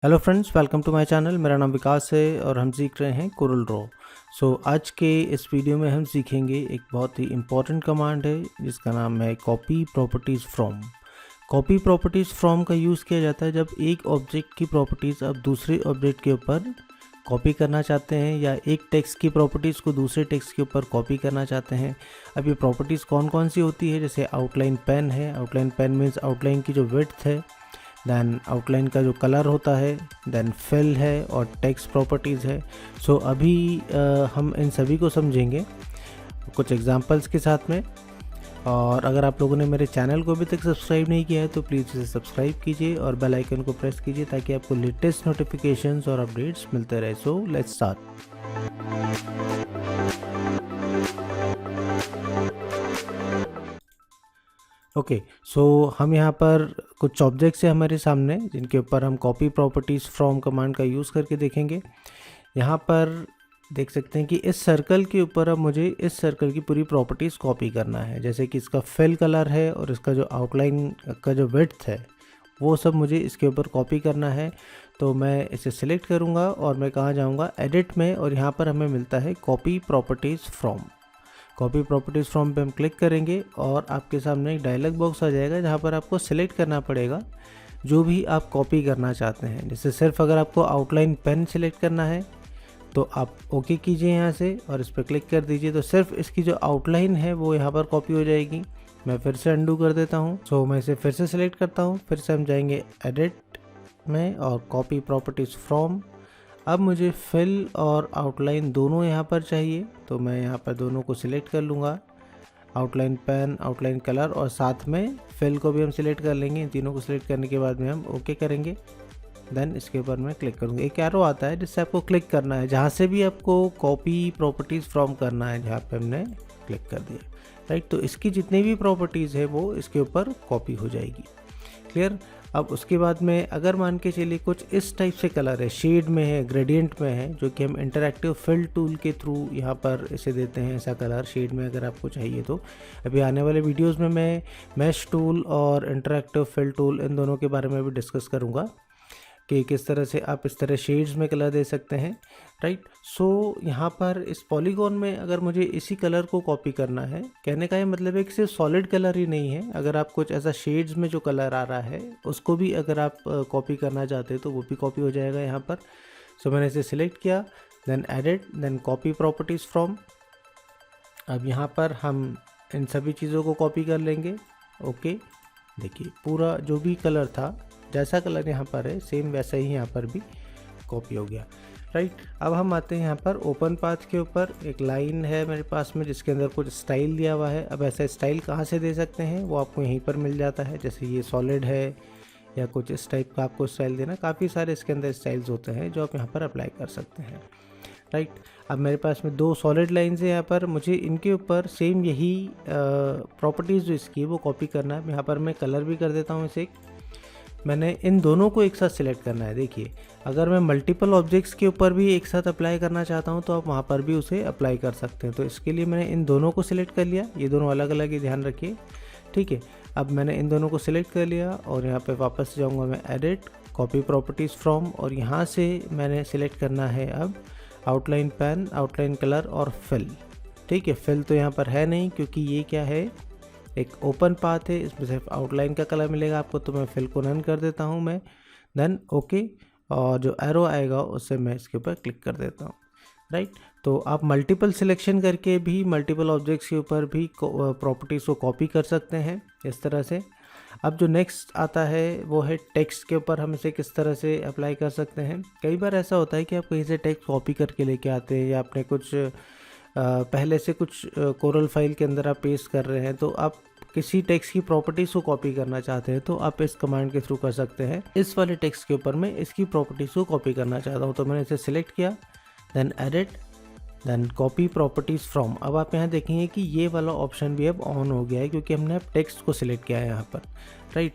Hello friends, welcome to my channel. मेरा नाम विकास है और हम सीख रहे हैं कोरल ड्रॉ। आज के इस वीडियो में हम सीखेंगे एक बहुत ही इम्पॉर्टेंट कमांड है जिसका नाम है copy properties from. Copy properties from का यूज़ किया जाता है जब एक ऑब्जेक्ट की प्रॉपर्टीज़ आप दूसरे ऑब्जेक्ट के ऊपर कॉपी करना चाहते हैं या एक टेक्स्ट की प्रॉपर्टीज़ को दूसरे टेक्स्ट के ऊपर कॉपी करना चाहते हैं। अब ये प्रॉपर्टीज़ कौन कौन सी होती है, जैसे आउटलाइन पेन है। आउटलाइन पेन मीन्स आउटलाइन की जो विड्थ है, देन आउटलाइन का जो कलर होता है, देन फिल है और टेक्स्ट प्रॉपर्टीज़ है। अभी हम इन सभी को समझेंगे कुछ एग्जांपल्स के साथ में। और अगर आप लोगों ने मेरे चैनल को अभी तक सब्सक्राइब नहीं किया है तो प्लीज़ इसे सब्सक्राइब कीजिए और बेल आइकन को प्रेस कीजिए ताकि आपको लेटेस्ट नोटिफिकेशंस और अपडेट्स मिलते रहे। Let's start. हम यहाँ पर कुछ ऑब्जेक्ट्स हैं हमारे सामने जिनके ऊपर हम कॉपी प्रॉपर्टीज़ फ्रॉम कमांड का यूज़ करके देखेंगे। यहाँ पर देख सकते हैं कि इस सर्कल के ऊपर अब मुझे इस सर्कल की पूरी प्रॉपर्टीज़ कॉपी करना है, जैसे कि इसका फिल कलर है और इसका जो आउटलाइन का जो विड्थ है वो सब मुझे इसके ऊपर कॉपी करना है। तो मैं इसे सिलेक्ट करूँगा और मैं कहाँ जाऊँगा, एडिट में, और यहाँ पर हमें मिलता है copy properties from. Copy properties from पे हम क्लिक करेंगे और आपके सामने एक डायलॉग बॉक्स आ जाएगा जहाँ पर आपको सिलेक्ट करना पड़ेगा जो भी आप कॉपी करना चाहते हैं। जैसे सिर्फ अगर आपको आउटलाइन पेन सिलेक्ट करना है तो आप ओके कीजिए यहाँ से और इस पर क्लिक कर दीजिए, तो सिर्फ इसकी जो आउटलाइन है वो यहाँ पर कॉपी हो जाएगी। मैं फिर से अंडू कर देता हूँ। मैं इसे फिर से सिलेक्ट करता हूँ। फिर से हम जाएंगे एडिट में और कॉपी प्रॉपर्टीज़ फ्रॉम। अब मुझे फिल और आउटलाइन दोनों यहाँ पर चाहिए, तो मैं यहाँ पर दोनों को सिलेक्ट कर लूँगा, आउटलाइन पेन, आउटलाइन कलर, और साथ में फिल को भी हम सिलेक्ट कर लेंगे। इन तीनों को सिलेक्ट करने के बाद में हम ओके करेंगे। देन इसके ऊपर मैं क्लिक करूँगा। एक एरो आता है जिससे आपको क्लिक करना है जहाँ से भी आपको कॉपी प्रॉपर्टीज़ फ्रॉम करना है, जहाँ पे हमने क्लिक कर दिया, राइट। तो इसकी जितनी भी प्रॉपर्टीज़ है वो इसके ऊपर कॉपी हो जाएगी। क्लियर। अब उसके बाद में अगर मान के चलिए कुछ इस टाइप से कलर है, शेड में है, ग्रेडियंट में है, जो कि हम इंटरैक्टिव फिल टूल के थ्रू यहाँ पर इसे देते हैं ऐसा कलर शेड में, अगर आपको चाहिए तो। अभी आने वाले वीडियोस में मैं मैश टूल और इंटरैक्टिव फिल टूल इन दोनों के बारे में भी डिस्कस करूँगा कि किस तरह से आप इस तरह शेड्स में कलर दे सकते हैं, राइट। यहाँ पर इस पॉलीगॉन में अगर मुझे इसी कलर को कॉपी करना है, कहने का ये मतलब है कि सिर्फ सॉलिड कलर ही नहीं है, अगर आप कुछ ऐसा शेड्स में जो कलर आ रहा है उसको भी अगर आप कॉपी करना चाहते हैं तो वो भी कॉपी हो जाएगा यहाँ पर। मैंने इसे सिलेक्ट किया, then edit, then copy properties from. अब यहाँ पर हम इन सभी चीज़ों को कॉपी कर लेंगे। ओके, देखिए पूरा जो भी कलर था, जैसा कलर यहाँ पर है सेम वैसा ही यहाँ पर भी कॉपी हो गया, राइट। अब हम आते हैं यहाँ पर ओपन पाथ के ऊपर। एक लाइन है मेरे पास में जिसके अंदर कुछ स्टाइल दिया हुआ है। अब ऐसा स्टाइल कहाँ से दे सकते हैं वो आपको यहीं पर मिल जाता है, जैसे ये सॉलिड है या कुछ इस टाइप का आपको स्टाइल देना। काफ़ी सारे इसके अंदर स्टाइल्स होते हैं जो आप यहाँ पर अप्लाई कर सकते हैं, राइट। अब मेरे पास में दो सॉलिड लाइन्स है यहाँ पर, मुझे इनके ऊपर सेम यही प्रॉपर्टीज़ जो इसकी वो कॉपी करना है। यहाँ पर मैं कलर भी कर देता हूँ इसे। मैंने इन दोनों को एक साथ सिलेक्ट करना है। देखिए, अगर मैं मल्टीपल ऑब्जेक्ट्स के ऊपर भी एक साथ अप्लाई करना चाहता हूं तो आप वहां पर भी उसे अप्लाई कर सकते हैं। तो इसके लिए मैंने इन दोनों को सिलेक्ट कर लिया। ये दोनों अलग अलग ही, ध्यान रखिए, ठीक है। अब मैंने इन दोनों को सिलेक्ट कर लिया और यहाँ पे वापस जाऊँगा मैं एडिट, कॉपी प्रॉपर्टीज़ फ्रॉम, और यहाँ से मैंने सिलेक्ट करना है अब आउटलाइन पेन, आउटलाइन कलर और फिल, ठीक है। फिल तो यहाँ पर है नहीं क्योंकि ये क्या है, एक ओपन पाथ है, इसमें सिर्फ आउटलाइन का कलर मिलेगा आपको। तो मैं फिल को नन कर देता हूँ मैं, देन ओके, और जो एरो आएगा उससे मैं इसके ऊपर क्लिक कर देता हूँ, राइट। तो आप मल्टीपल सिलेक्शन करके भी मल्टीपल ऑब्जेक्ट्स के ऊपर भी प्रॉपर्टीज़ को कॉपी कर सकते हैं इस तरह से। अब जो नेक्स्ट आता है वो है टेक्स्ट के ऊपर हम इसे किस तरह से अप्लाई कर सकते हैं। कई बार ऐसा होता है कि आप कहीं से टेक्स्ट कॉपी करके लेके आते हैं या आपने कुछ पहले से कुछ कोरल फाइल के अंदर आप पेस्ट कर रहे हैं, तो आप किसी टेक्स्ट की प्रॉपर्टीज़ को कॉपी करना चाहते हैं तो आप इस कमांड के थ्रू कर सकते हैं। इस वाले टेक्स्ट के ऊपर मैं इसकी प्रॉपर्टीज़ को कॉपी करना चाहता हूँ, तो मैंने इसे सिलेक्ट किया, then edit, then copy properties from. अब आप यहाँ देखेंगे कि ये वाला ऑप्शन भी अब ऑन हो गया है क्योंकि हमने अब टेक्स्ट को सिलेक्ट किया है यहाँ पर, राइट।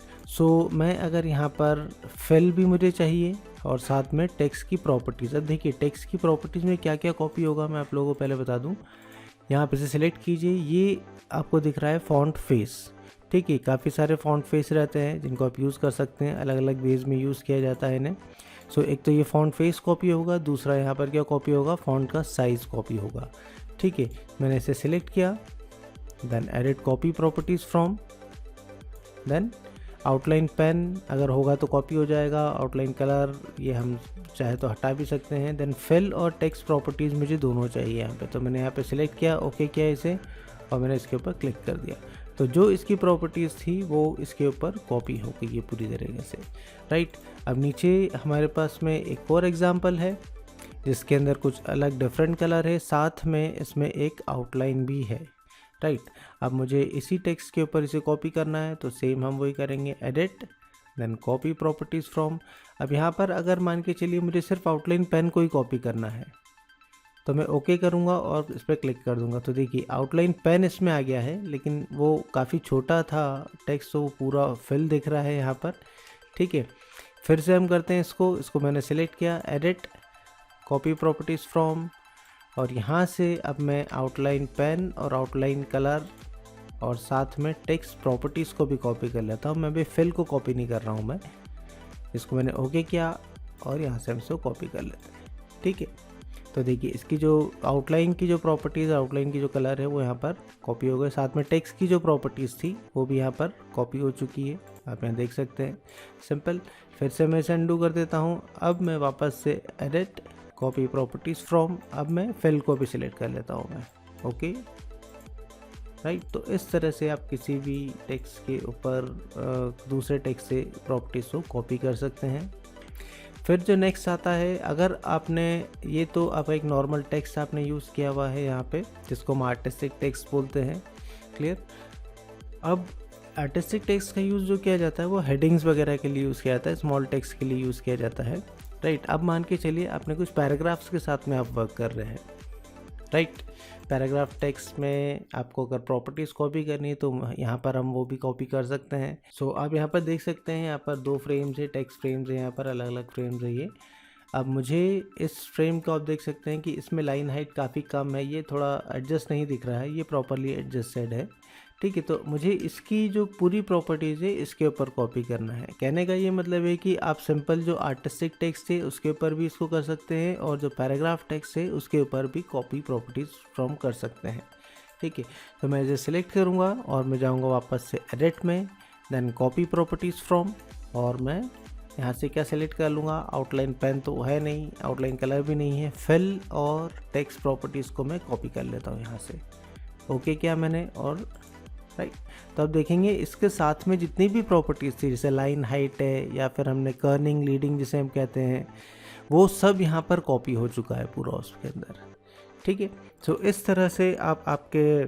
मैं अगर यहाँ पर फिल भी मुझे चाहिए और साथ में टेक्स्ट की प्रॉपर्टीज़। अब देखिए टेक्स्ट की प्रॉपर्टीज़ में क्या क्या कॉपी होगा मैं आप लोगों को पहले बता दूँ। यहाँ पे से सिलेक्ट कीजिए, ये आपको दिख रहा है फॉन्ट फेस, ठीक है। काफ़ी सारे फॉन्ट फेस रहते हैं जिनको आप यूज़ कर सकते हैं, अलग अलग वेज में यूज़ किया जाता है इन्हें। सो एक तो ये फ़ॉन्ट फेस कॉपी होगा, दूसरा यहाँ पर क्या कॉपी होगा, फ़ॉन्ट का साइज़ कॉपी होगा। ठीक है, मैंने इसे सिलेक्ट किया, then edit copy properties from, then outline pen अगर होगा तो कॉपी हो जाएगा, आउटलाइन कलर ये हम चाहे तो हटा भी सकते हैं। देन फिल और टेक्स्ट प्रॉपर्टीज़ मुझे दोनों चाहिए यहाँ पे, तो मैंने यहाँ पे सिलेक्ट किया, ओके किया इसे, और मैंने इसके ऊपर क्लिक कर दिया। तो जो इसकी प्रॉपर्टीज़ थी वो इसके ऊपर कॉपी हो गई है पूरी तरीके से, राइट। अब नीचे हमारे पास में एक और एग्जांपल है जिसके अंदर कुछ अलग डिफरेंट कलर है, साथ में इसमें एक आउटलाइन भी है, राइट। अब मुझे इसी टेक्स्ट के ऊपर इसे कॉपी करना है, तो सेम हम वही करेंगे, edit then copy properties from. अब यहाँ पर अगर मान के चलिए मुझे सिर्फ आउटलाइन पेन को ही कॉपी करना है, तो मैं ओके करूँगा और इस पर क्लिक कर दूँगा। तो देखिए आउटलाइन पेन इसमें आ गया है, लेकिन वो काफ़ी छोटा था टेक्स्ट, तो वो पूरा फिल दिख रहा है यहाँ पर। ठीक है, फिर से हम करते हैं इसको मैंने सिलेक्ट किया, एडिट कॉपी प्रॉपर्टीज़ फ्रॉम, और यहाँ से अब मैं आउटलाइन पेन और आउटलाइन कलर और साथ में टेक्स्ट प्रॉपर्टीज़ को भी कॉपी कर लेता हूँ। मैं भी फिल को कॉपी नहीं कर रहा हूँ, मैं इसको मैंने ओके किया और यहाँ से हम इसको कॉपी कर लेते हैं। ठीक है, तो देखिए इसकी जो आउटलाइन की जो प्रॉपर्टीज़, आउटलाइन की जो कलर है वो यहाँ पर कॉपी हो गए, साथ में टेक्स्ट की जो प्रॉपर्टीज़ थी वो भी यहाँ पर कॉपी हो चुकी है, आप यहाँ देख सकते हैं। सिंपल, फिर से मैं इसे अनडू कर देता हूँ। अब मैं वापस से एडिट कॉपी प्रॉपर्टीज़ फ्रॉम, अब मैं फिल को भी सिलेक्ट कर लेता हूँ मैं, ओके, राइट। तो इस तरह से आप किसी भी टेक्स्ट के ऊपर दूसरे टेक्स्ट से प्रॉपर्टीज़ को कॉपी कर सकते हैं। फिर जो नेक्स्ट आता है, अगर आपने ये तो आप एक नॉर्मल टेक्स्ट आपने यूज़ किया हुआ है यहाँ पे, जिसको हम आर्टिस्टिक टेक्स्ट बोलते हैं, क्लियर। अब आर्टिस्टिक टेक्स्ट का यूज़ जो किया जाता है वो हेडिंग्स वगैरह के लिए यूज़ किया जाता है, स्मॉल टेक्स्ट के लिए यूज़ किया जाता है, राइट। अब मान के चलिए आपने कुछ पैराग्राफ्स के साथ में आप वर्क कर रहे हैं, राइट। पैराग्राफ टेक्स्ट में आपको अगर प्रॉपर्टीज़ कॉपी करनी है तो यहाँ पर हम वो भी कॉपी कर सकते हैं। सो आप यहाँ पर देख सकते हैं, यहाँ पर 2 फ्रेम्स है, टेक्स्ट फ्रेम्स है, यहाँ पर अलग अलग फ्रेम्स है ये। अब मुझे इस फ्रेम को आप देख सकते हैं कि इसमें लाइन हाइट काफ़ी कम है, ये थोड़ा एडजस्ट नहीं दिख रहा है, ये प्रॉपरली एडजस्टेड है। ठीक है, तो मुझे इसकी जो पूरी प्रॉपर्टीज़ है इसके ऊपर कॉपी करना है। कहने का ये मतलब है कि आप सिंपल जो आर्टिस्टिक टेक्स्ट है उसके ऊपर भी इसको कर सकते हैं, और जो पैराग्राफ टेक्स्ट है उसके ऊपर भी कॉपी प्रॉपर्टीज़ फ्रॉम कर सकते हैं। ठीक है, तो मैं इसे सिलेक्ट करूँगा और मैं जाऊँगा वापस से एडिट में, देन कॉपी प्रॉपर्टीज़ फ्रॉम, और मैं यहाँ से क्या सिलेक्ट कर लूँगा, आउटलाइन पेन तो है नहीं, आउटलाइन कलर भी नहीं है, फिल और टेक्स्ट प्रॉपर्टीज़ को मैं कॉपी कर लेता हूँ यहाँ से, ओके किया मैंने, और राइट। तो अब देखेंगे इसके साथ में जितनी भी प्रॉपर्टीज़ थी, जैसे लाइन हाइट है या फिर हमने कर्निंग लीडिंग जिसे हम कहते हैं, वो सब यहाँ पर कॉपी हो चुका है पूरा उसके अंदर। ठीक है, तो इस तरह से आप आपके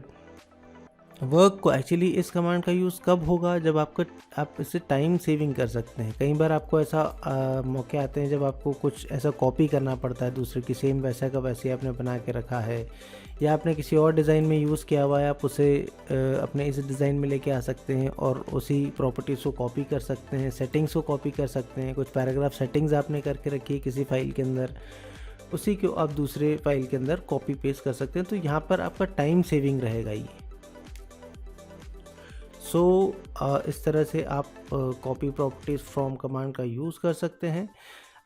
वर्क को, एक्चुअली इस कमांड का यूज़ कब होगा, जब आप इससे टाइम सेविंग कर सकते हैं। कई बार आपको ऐसा मौके आते हैं जब आपको कुछ ऐसा कॉपी करना पड़ता है दूसरे की, सेम वैसा का वैसे आपने बना के रखा है, या आपने किसी और डिज़ाइन में यूज़ किया हुआ है, आप उसे अपने इस डिज़ाइन में लेके आ सकते हैं और उसी प्रॉपर्टीज़ को कॉपी कर सकते हैं, सेटिंग्स को कॉपी कर सकते हैं। कुछ पैराग्राफ सेटिंग्स आपने करके रखी है किसी फाइल के अंदर, उसी को आप दूसरे फाइल के अंदर कॉपी पेस्ट कर सकते हैं। तो यहाँ पर आपका टाइम सेविंग रहेगा ये। इस तरह से आप कॉपी प्रॉपर्टीज़ फ्रॉम कमांड का यूज़ कर सकते हैं।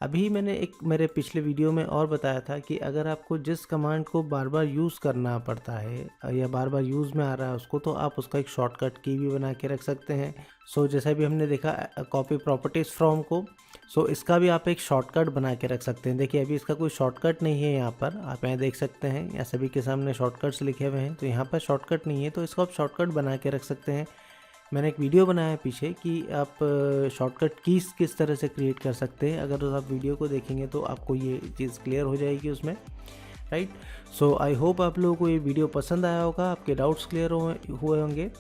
अभी मैंने एक मेरे पिछले वीडियो में और बताया था कि अगर आपको जिस कमांड को बार बार यूज़ करना पड़ता है या बार बार यूज़ में आ रहा है उसको, तो आप उसका एक शॉर्टकट की भी बना के रख सकते हैं। जैसा भी हमने देखा कॉपी प्रॉपर्टीज़ फ्रॉम को, इसका भी आप एक शॉर्टकट बना के रख सकते हैं। देखिए अभी इसका कोई शॉर्टकट नहीं है, यहाँ पर आप यहाँ देख सकते हैं, यहाँ सभी के सामने शॉर्टकट्स लिखे हुए हैं, तो यहाँ पर शॉर्टकट नहीं है, तो इसको आप शॉर्टकट बना के रख सकते हैं। मैंने एक वीडियो बनाया है पीछे कि आप शॉर्टकट कीज़ किस तरह से क्रिएट कर सकते हैं। अगर आप वीडियो को देखेंगे तो आपको ये चीज़ क्लियर हो जाएगी उसमें, राइट। आई होप आप लोगों को ये वीडियो पसंद आया होगा, आपके डाउट्स क्लियर हुए होंगे,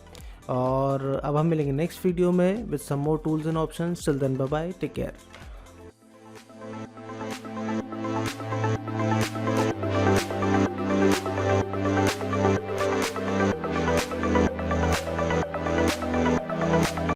और अब हम मिलेंगे नेक्स्ट वीडियो में with some more tools and options. Till then bye bye, take care.